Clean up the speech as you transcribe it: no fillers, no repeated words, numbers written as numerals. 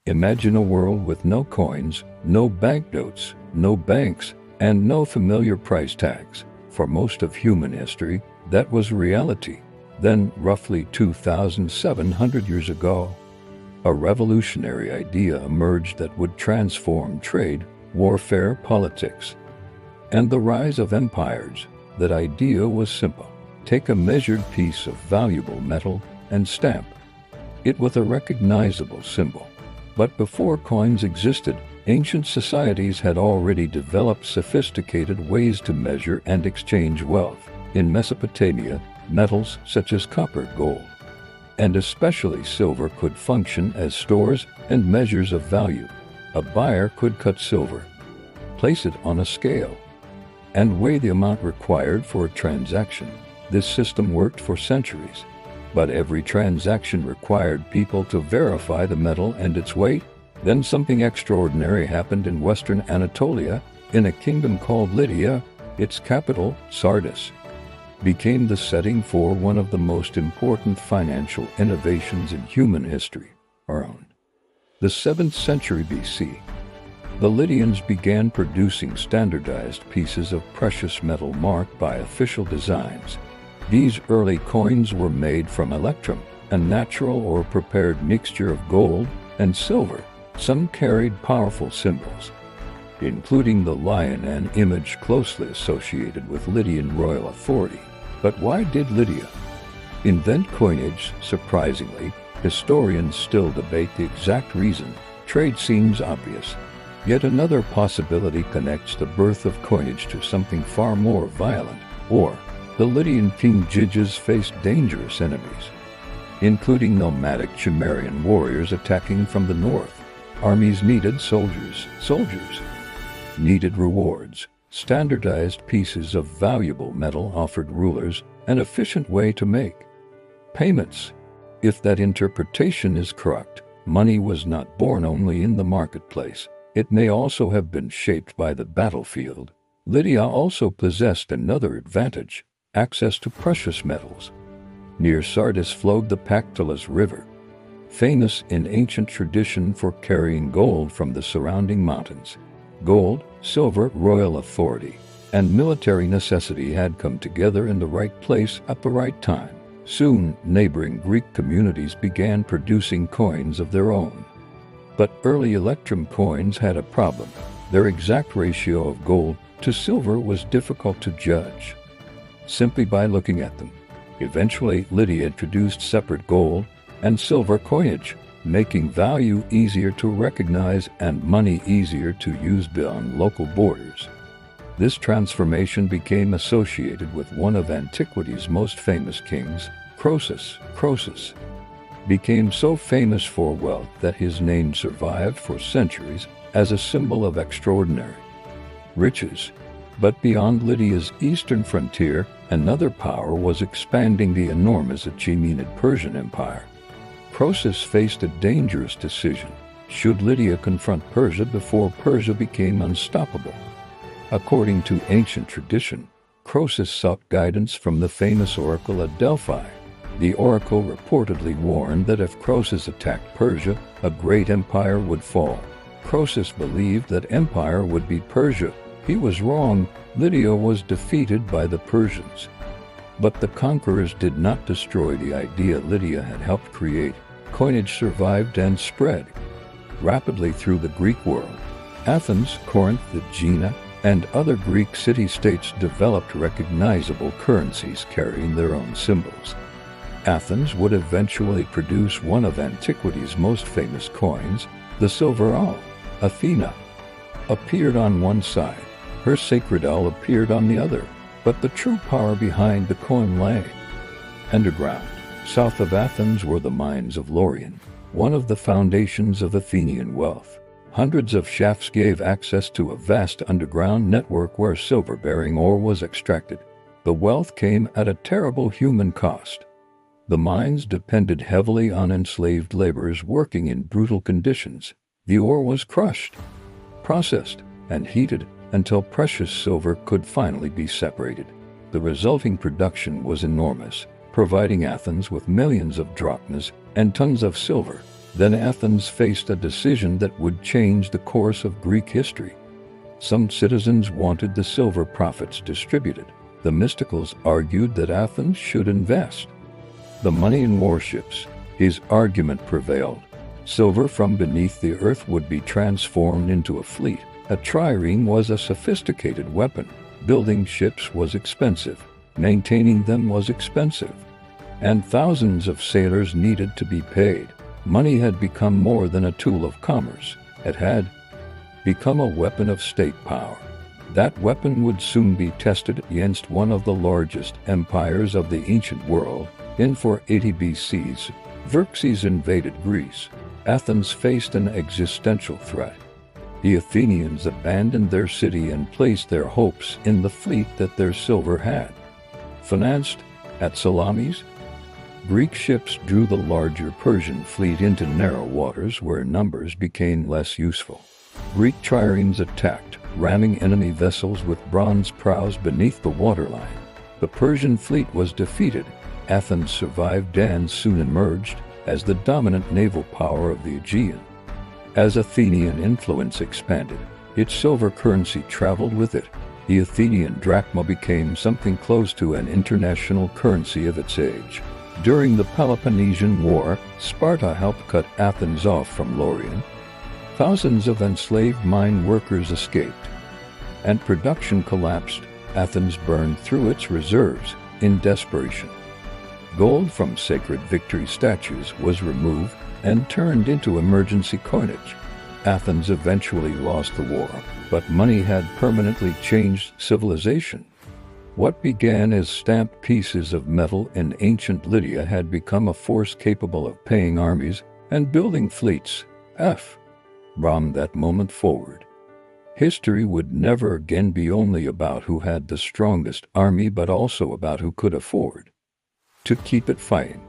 Imagine a world with no coins, no banknotes, no banks, and no familiar price tags. For most of human history, that was reality. Then, roughly 2,700 years ago, a revolutionary idea emerged that would transform trade, warfare, politics, and the rise of empires. That idea was simple. Take a measured piece of valuable metal and stamp it with a recognizable symbol. But before coins existed, ancient societies had already developed sophisticated ways to measure and exchange wealth. In Mesopotamia, metals such as copper, gold, and especially silver could function as stores and measures of value. A buyer could cut silver, place it on a scale, and weigh the amount required for a transaction. This system worked for centuries, but every transaction required people to verify the metal and its weight. Then something extraordinary happened in western Anatolia, in a kingdom called Lydia. Its capital, Sardis, became the setting for one of the most important financial innovations in human history, our own. The 7th century BC, the Lydians began producing standardized pieces of precious metal marked by official designs. These early coins were made from electrum, a natural or prepared mixture of gold and silver. Some carried powerful symbols, including the lion, an image closely associated with Lydian royal authority. But why did Lydia invent coinage? Surprisingly, historians still debate the exact reason. Trade seems obvious. Yet another possibility connects the birth of coinage to something far more violent. War. The Lydian king Gyges faced dangerous enemies, including nomadic Cimmerian warriors attacking from the north. Armies needed soldiers. Soldiers needed rewards. Standardized pieces of valuable metal offered rulers an efficient way to make payments. If that interpretation is correct, money was not born only in the marketplace. It may also have been shaped by the battlefield. Lydia also possessed another advantage: access to precious metals. Near Sardis flowed the Pactolus River, famous in ancient tradition for carrying gold from the surrounding mountains. Gold, silver, royal authority, and military necessity had come together in the right place at the right time. Soon, neighboring Greek communities began producing coins of their own. But early electrum coins had a problem. Their exact ratio of gold to silver was difficult to judge simply by looking at them. Eventually, Lydia introduced separate gold and silver coinage, making value easier to recognize and money easier to use beyond local borders. This transformation became associated with one of antiquity's most famous kings, Croesus. Croesus became so famous for wealth that his name survived for centuries as a symbol of extraordinary riches. But beyond Lydia's eastern frontier, another power was expanding: the enormous Achaemenid Persian Empire. Croesus faced a dangerous decision. Should Lydia confront Persia before Persia became unstoppable? According to ancient tradition, Croesus sought guidance from the famous oracle at Delphi. The oracle reportedly warned that if Croesus attacked Persia, a great empire would fall. Croesus believed that empire would beat Persia. He was wrong. Lydia was defeated by the Persians. But the conquerors did not destroy the idea Lydia had helped create. Coinage survived and spread rapidly through the Greek world. Athens, Corinth, Aegina, and other Greek city-states developed recognizable currencies carrying their own symbols. Athens would eventually produce one of antiquity's most famous coins, the silver owl. Athena appeared on one side. Her sacred owl appeared on the other. But the true power behind the coin lay underground. South of Athens were the mines of Laurion, one of the foundations of Athenian wealth. Hundreds of shafts gave access to a vast underground network where silver-bearing ore was extracted. The wealth came at a terrible human cost. The mines depended heavily on enslaved laborers working in brutal conditions. The ore was crushed, processed, and heated until precious silver could finally be separated. The resulting production was enormous, providing Athens with millions of drachmas and tons of silver. Then Athens faced a decision that would change the course of Greek history. Some citizens wanted the silver profits distributed. The mysticals argued that Athens should invest the money in warships. His argument prevailed. Silver from beneath the earth would be transformed into a fleet. A trireme was a sophisticated weapon. Building ships was expensive. Maintaining them was expensive. And thousands of sailors needed to be paid. Money had become more than a tool of commerce. It had become a weapon of state power. That weapon would soon be tested against one of the largest empires of the ancient world. In 480 BC, Xerxes invaded Greece. Athens faced an existential threat. The Athenians abandoned their city and placed their hopes in the fleet that their silver had. Financed at Salamis, Greek ships drew the larger Persian fleet into narrow waters where numbers became less useful. Greek triremes attacked, ramming enemy vessels with bronze prows beneath the waterline. The Persian fleet was defeated. Athens survived and soon emerged as the dominant naval power of the Aegean. As Athenian influence expanded, its silver currency traveled with it. The Athenian drachma became something close to an international currency of its age. During the Peloponnesian War, Sparta helped cut Athens off from Laurion. Thousands of enslaved mine workers escaped, and production collapsed. Athens burned through its reserves in desperation. Gold from sacred victory statues was removed and turned into emergency coinage. Athens eventually lost the war, but money had permanently changed civilization. What began as stamped pieces of metal in ancient Lydia had become a force capable of paying armies and building fleets. From that moment forward, history would never again be only about who had the strongest army, but also about who could afford to keep it fighting.